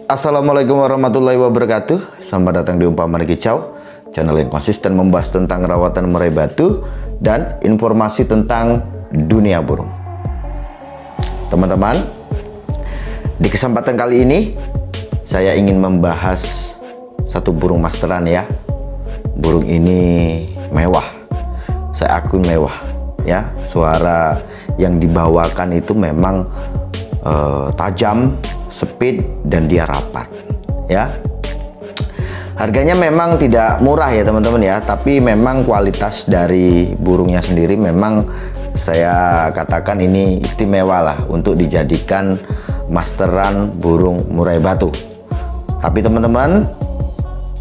Assalamualaikum warahmatullahi wabarakatuh. Selamat datang di Umpan Mani Kicau, channel yang konsisten membahas tentang rawatan murai batu dan informasi tentang dunia burung. Teman-teman, di kesempatan kali ini saya ingin membahas satu burung masteran ya. Burung ini mewah, saya akui mewah ya. Suara yang dibawakan itu memang tajam, speed, dan dia rapat ya. Harganya memang tidak murah ya teman-teman ya, tapi memang kualitas dari burungnya sendiri memang saya katakan ini istimewa lah untuk dijadikan masteran burung murai batu. Tapi teman-teman,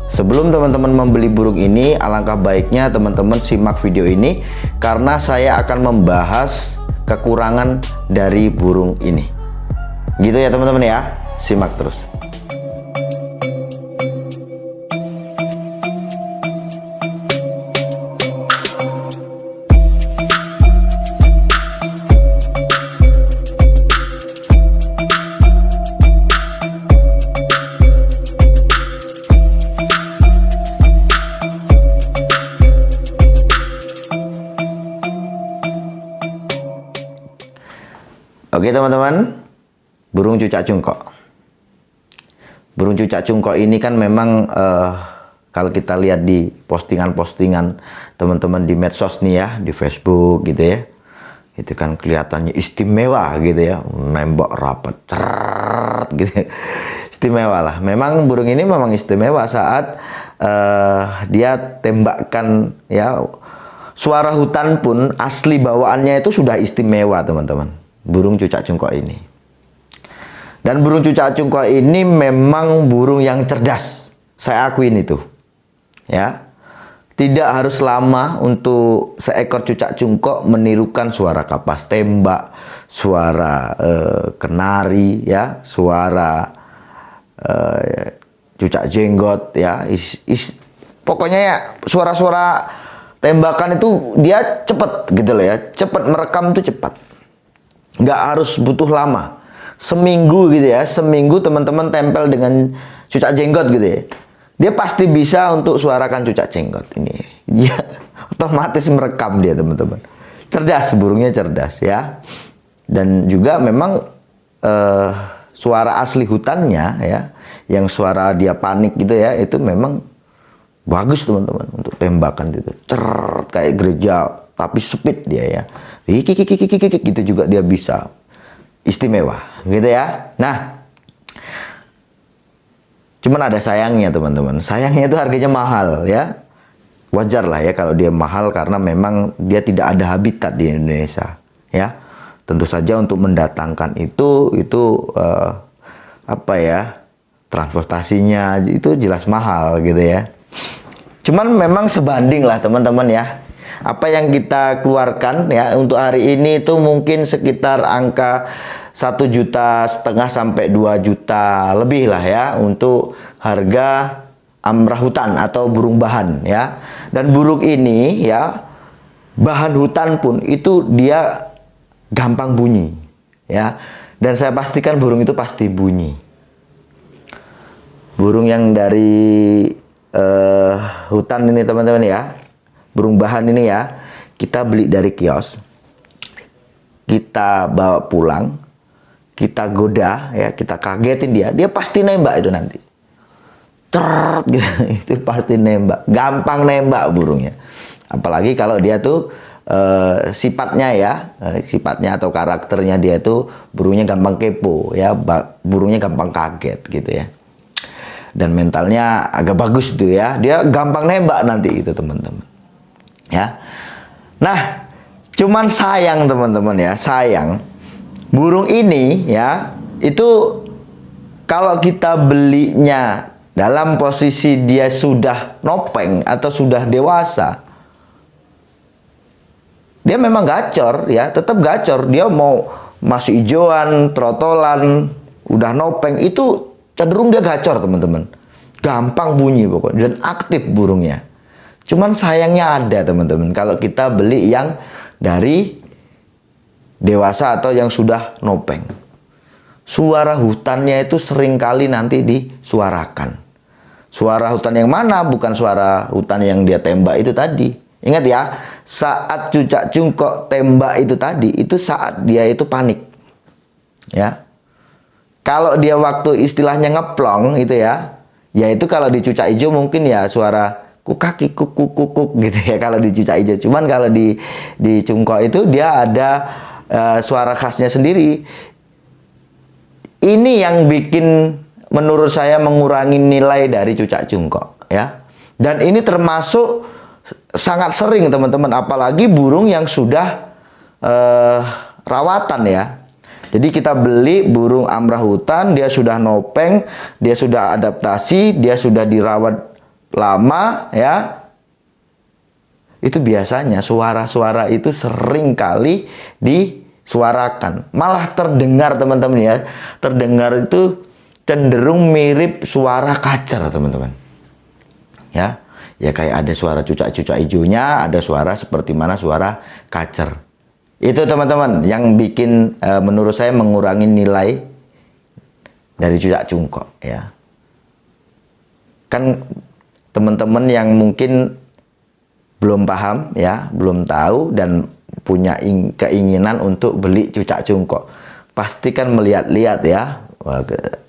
sebelum teman-teman membeli burung ini, alangkah baiknya teman-teman simak video ini karena saya akan membahas kekurangan dari burung ini. Gitu ya teman-teman ya, simak terus. Oke teman-teman, burung cucak cungkok. Burung cucak cungkok ini kan memang kalau kita lihat di postingan-postingan teman-teman di medsos nih ya, di Facebook gitu ya, itu kan kelihatannya istimewa gitu ya, nembak rapat, ceret gitu ya. Istimewa lah. Memang burung ini memang istimewa saat dia tembakkan ya. Suara hutan pun asli bawaannya itu sudah istimewa teman-teman. Burung cucak cungkok ini. Dan burung cucak cungkok ini memang burung yang cerdas. Saya akuin itu. Ya. Tidak harus lama untuk seekor cucak cungkok menirukan suara kapas tembak, suara kenari ya, suara cucak jenggot ya. Pokoknya ya suara-suara tembakan itu dia cepat gitu loh ya. Cepat merekam itu cepat. Nggak harus butuh lama, seminggu gitu ya, seminggu teman-teman tempel dengan cucak jenggot gitu ya, dia pasti bisa untuk suarakan cucak jenggot ini. Dia otomatis merekam dia teman-teman. Cerdas, burungnya cerdas ya. Dan juga memang suara asli hutannya ya, yang suara dia panik gitu ya, itu memang bagus teman-teman untuk tembakan gitu. Ceret kayak gereja tapi speed dia ya. Gitu juga dia bisa. Istimewa gitu ya. Nah, cuman ada sayangnya teman-teman. Sayangnya itu harganya mahal ya. Wajar lah ya kalau dia mahal karena memang dia tidak ada habitat di Indonesia ya. Tentu saja untuk mendatangkan itu apa ya, transportasinya itu jelas mahal gitu ya. Cuman memang sebanding lah teman-teman ya. Apa yang kita keluarkan ya untuk hari ini itu mungkin sekitar angka 1,5 juta sampai 2 juta lebih lah ya untuk harga amrah hutan atau burung bahan ya. Dan burung ini ya, bahan hutan pun itu dia gampang bunyi ya. Dan saya pastikan burung itu pasti bunyi. Burung yang dari hutan ini teman-teman ya, burung bahan ini ya, kita beli dari kios, kita bawa pulang, kita goda ya, kita kagetin dia pasti nembak itu nanti. Ceret gitu, itu pasti nembak, gampang nembak burungnya. Apalagi kalau dia tuh sifatnya ya, sifatnya atau karakternya dia tuh burungnya gampang kepo ya, burungnya gampang kaget gitu ya. Dan mentalnya agak bagus tuh ya, dia gampang nembak nanti itu teman-teman. Ya. Nah, cuman sayang teman-teman ya, sayang burung ini ya, itu kalau kita belinya dalam posisi dia sudah nopeng atau sudah dewasa, dia memang gacor ya, tetap gacor. Dia mau masih hijauan, trotolan, udah nopeng itu cenderung dia gacor teman-teman, gampang bunyi pokoknya dan aktif burungnya. Cuman sayangnya ada teman-teman kalau kita beli yang dari dewasa atau yang sudah nopeng. suara hutannya itu seringkali nanti disuarakan. Suara hutan yang mana? Bukan suara hutan yang dia tembak itu tadi. Ingat ya, saat cucak cungkok tembak itu tadi, itu saat dia itu panik. Ya. Kalau dia waktu istilahnya ngeplong itu ya, yaitu kalau di cucak hijau mungkin ya suara kukaki kuk gitu ya kalau di cucak hijau. Cuman kalau di cungkok itu dia ada suara khasnya sendiri. Ini yang bikin menurut saya mengurangi nilai dari cucak cungkok ya. Dan ini termasuk sangat sering teman-teman, apalagi burung yang sudah rawatan ya. Jadi kita beli burung amrah hutan, dia sudah nopeng, dia sudah adaptasi, dia sudah dirawat lama ya. Itu biasanya suara-suara itu sering kali disuarakan. Malah terdengar teman-teman ya. Terdengar itu cenderung mirip suara kacer teman-teman. Ya. Ya kayak ada suara cucak-cucak hijaunya, ada suara seperti mana suara kacer. Itu teman-teman yang bikin menurut saya mengurangi nilai dari cucak cungkok ya. Kan teman-teman yang mungkin belum paham ya, belum tahu dan punya keinginan untuk beli cucak cungkok, pastikan melihat-lihat ya.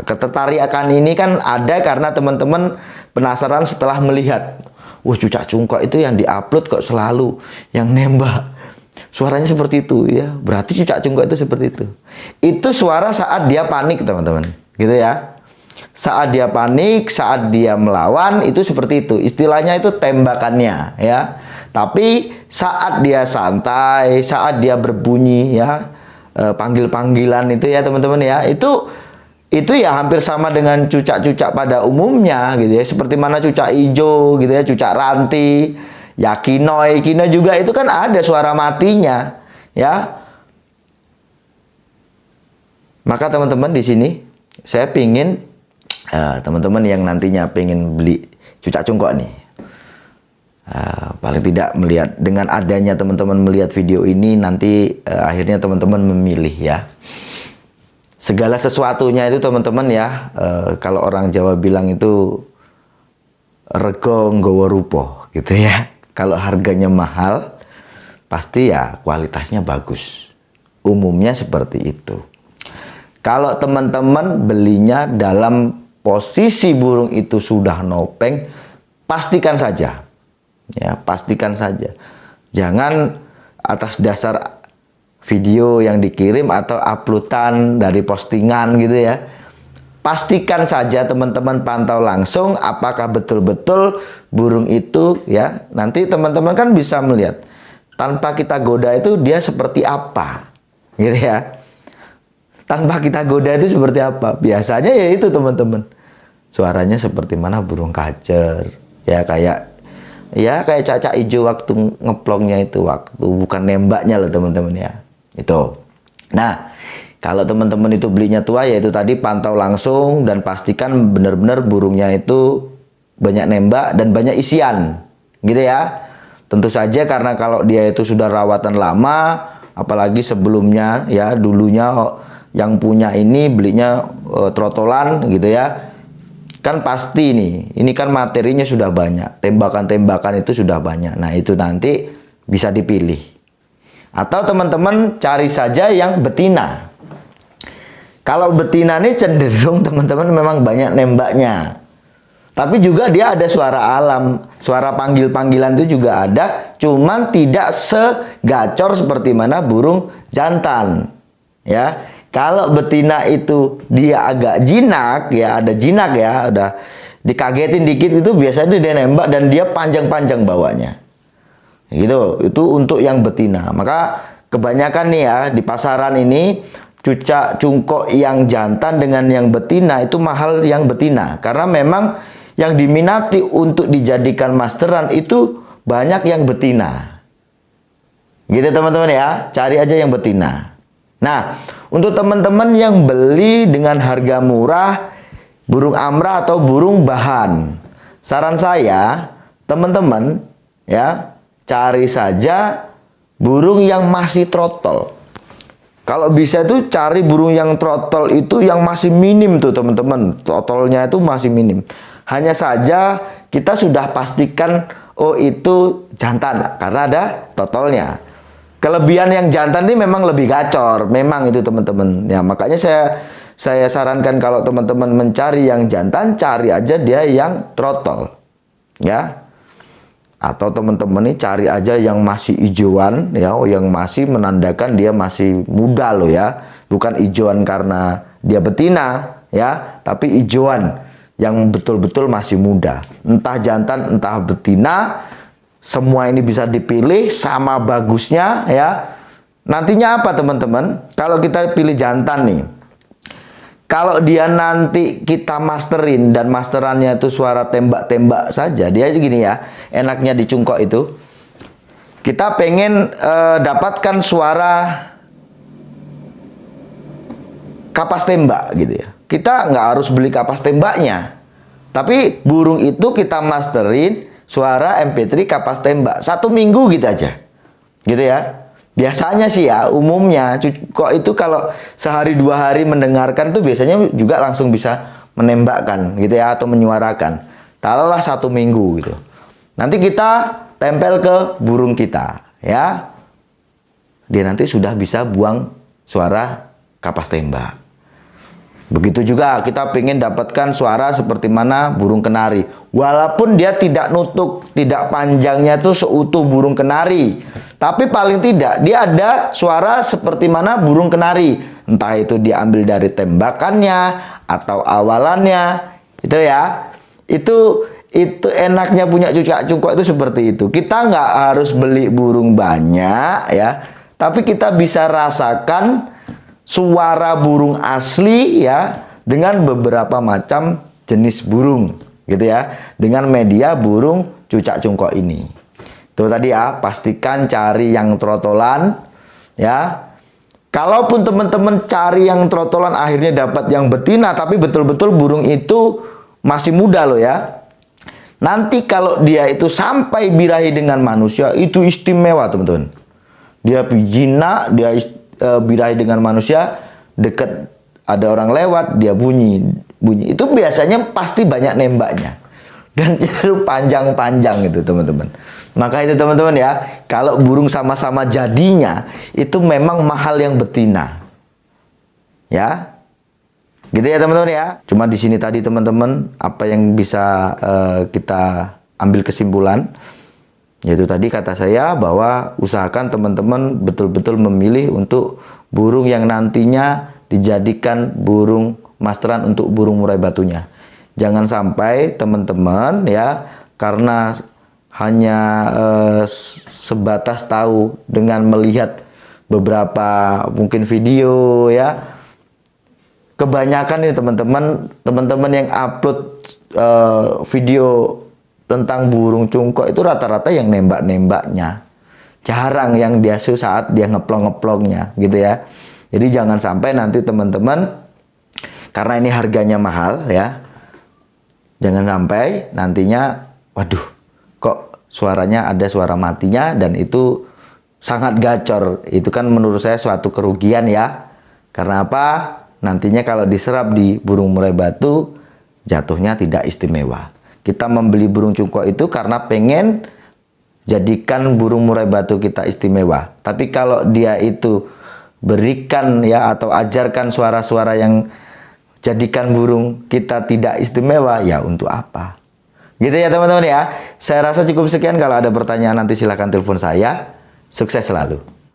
Ketertarikan ini kan ada karena teman-teman penasaran setelah melihat, wah cucak cungkok itu yang diupload kok selalu yang nembak. Suaranya seperti itu ya, berarti cucak cungkok itu seperti itu. Itu suara saat dia panik teman-teman, gitu ya. Saat dia panik, saat dia melawan itu seperti itu. Istilahnya itu tembakannya ya. Tapi saat dia santai, saat dia berbunyi ya, panggil-panggilan itu ya teman-teman ya, itu ya hampir sama dengan cucak-cucak pada umumnya gitu ya. Seperti mana cucak hijau gitu ya, cucak ranti. Ya kinoi juga itu kan ada suara matinya ya. Maka teman-teman di sini saya pingin teman-teman yang nantinya pengen beli cucak cungkok nih, paling tidak melihat dengan adanya teman-teman melihat video ini nanti akhirnya teman-teman memilih ya. Segala sesuatunya itu teman-teman ya, kalau orang Jawa bilang itu rego nggawa rupa gitu ya. Kalau harganya mahal, pasti ya kualitasnya bagus. Umumnya seperti itu. Kalau teman-teman belinya dalam posisi burung itu sudah nopeng, pastikan saja. Ya, pastikan saja. Jangan atas dasar video yang dikirim atau uploadan dari postingan gitu ya. Pastikan saja teman-teman pantau langsung apakah betul-betul burung itu ya. Nanti teman-teman kan bisa melihat tanpa kita goda itu dia seperti apa gitu ya. Tanpa kita goda itu seperti apa? Biasanya ya itu teman-teman. Suaranya seperti mana burung kacer ya, kayak cacak hijau waktu ngeplongnya itu, waktu bukan nembaknya loh teman-teman ya. Itu. Nah, kalau teman-teman itu belinya tua, yaitu tadi pantau langsung dan pastikan benar-benar burungnya itu banyak nembak dan banyak isian, gitu ya. Tentu saja karena kalau dia itu sudah rawatan lama, apalagi sebelumnya ya, dulunya yang punya ini belinya trotolan, gitu ya. Kan pasti ini kan materinya sudah banyak, tembakan-tembakan itu sudah banyak. Nah itu nanti bisa dipilih. Atau teman-teman cari saja yang betina. Kalau betina ini cenderung teman-teman memang banyak nembaknya. Tapi juga dia ada suara alam, suara panggil-panggilan itu juga ada, cuman tidak segacor seperti mana burung jantan. Ya. Kalau betina itu dia agak jinak ya, ada jinak ya, udah dikagetin dikit itu biasanya dia nembak dan dia panjang-panjang bawanya. Gitu, itu untuk yang betina. Maka kebanyakan nih ya di pasaran ini cucak cungkok yang jantan dengan yang betina itu mahal yang betina, karena memang yang diminati untuk dijadikan masteran itu banyak yang betina. Gitu teman-teman ya, cari aja yang betina. Nah, untuk teman-teman yang beli dengan harga murah burung amrah atau burung bahan, saran saya teman-teman ya, cari saja burung yang masih trotol. Kalau bisa itu cari burung yang trotol itu yang masih minim tuh teman-teman. Trotolnya itu masih minim. Hanya saja kita sudah pastikan oh itu jantan karena ada trotolnya. Kelebihan yang jantan ini memang lebih gacor, memang itu teman-teman. Ya makanya saya sarankan kalau teman-teman mencari yang jantan, cari aja dia yang trotol. Ya. Atau teman-teman ini cari aja yang masih hijauan ya, yang masih menandakan dia masih muda loh ya. Bukan hijauan karena dia betina ya, tapi hijauan yang betul-betul masih muda. Entah jantan, entah betina, semua ini bisa dipilih sama bagusnya ya. Nantinya apa teman-teman? Kalau kita pilih jantan nih, kalau dia nanti kita masterin dan masterannya itu suara tembak-tembak saja, dia gini ya, enaknya di cungkok itu, kita pengen dapatkan suara kapas tembak gitu ya. Kita nggak harus beli kapas tembaknya, tapi burung itu kita masterin suara MP3 kapas tembak 1 minggu gitu aja, gitu ya. Biasanya sih ya, umumnya kok itu kalau sehari 2 hari mendengarkan tuh biasanya juga langsung bisa menembakkan gitu ya, atau menyuarakan. Taruhlah 1 minggu gitu. Nanti kita tempel ke burung kita ya. Dia nanti sudah bisa buang suara kapas tembak. Begitu juga kita pengen dapatkan suara seperti mana burung kenari. Walaupun dia tidak nutuk, tidak panjangnya itu seutuh burung kenari, tapi paling tidak dia ada suara seperti mana burung kenari. Entah itu diambil dari tembakannya atau awalannya. Itu ya. Itu enaknya punya cucak cungkok itu seperti itu. Kita nggak harus beli burung banyak ya, tapi kita bisa rasakan suara burung asli ya dengan beberapa macam jenis burung gitu ya, dengan media burung cucak cungkok ini. Itu tadi ya, pastikan cari yang trotolan ya. Kalaupun teman-teman cari yang trotolan akhirnya dapat yang betina, tapi betul-betul burung itu masih muda loh ya. Nanti kalau dia itu sampai birahi dengan manusia itu istimewa teman-teman. Dia jinak, dia birahi dengan manusia, dekat ada orang lewat dia bunyi itu biasanya pasti banyak nembaknya dan cenderung panjang-panjang itu teman-teman. Maka itu teman-teman ya, kalau burung sama-sama jadinya itu memang mahal yang betina ya, gitu ya teman-teman ya. Cuma di sini tadi teman-teman apa yang bisa kita ambil kesimpulan, yaitu tadi kata saya bahwa usahakan teman-teman betul-betul memilih untuk burung yang nantinya dijadikan burung masteran untuk burung murai batunya. Jangan sampai teman-teman ya, karena hanya sebatas tahu dengan melihat beberapa mungkin video ya. Kebanyakan nih teman-teman yang upload video tentang burung cungkok itu rata-rata yang nembak-nembaknya. Jarang yang dia saat dia ngeplong-ngeplongnya gitu ya. Jadi jangan sampai nanti teman-teman, karena ini harganya mahal ya, jangan sampai nantinya waduh kok suaranya ada suara matinya dan itu sangat gacor. Itu kan menurut saya suatu kerugian ya. Karena apa? Nantinya kalau diserap di burung murai batu jatuhnya tidak istimewa. Kita membeli burung cungkok itu karena pengen jadikan burung murai batu kita istimewa. Tapi kalau dia itu berikan ya atau ajarkan suara-suara yang jadikan burung kita tidak istimewa, ya untuk apa? Gitu ya teman-teman ya. Saya rasa cukup sekian. Kalau ada pertanyaan nanti silahkan telepon saya. Sukses selalu.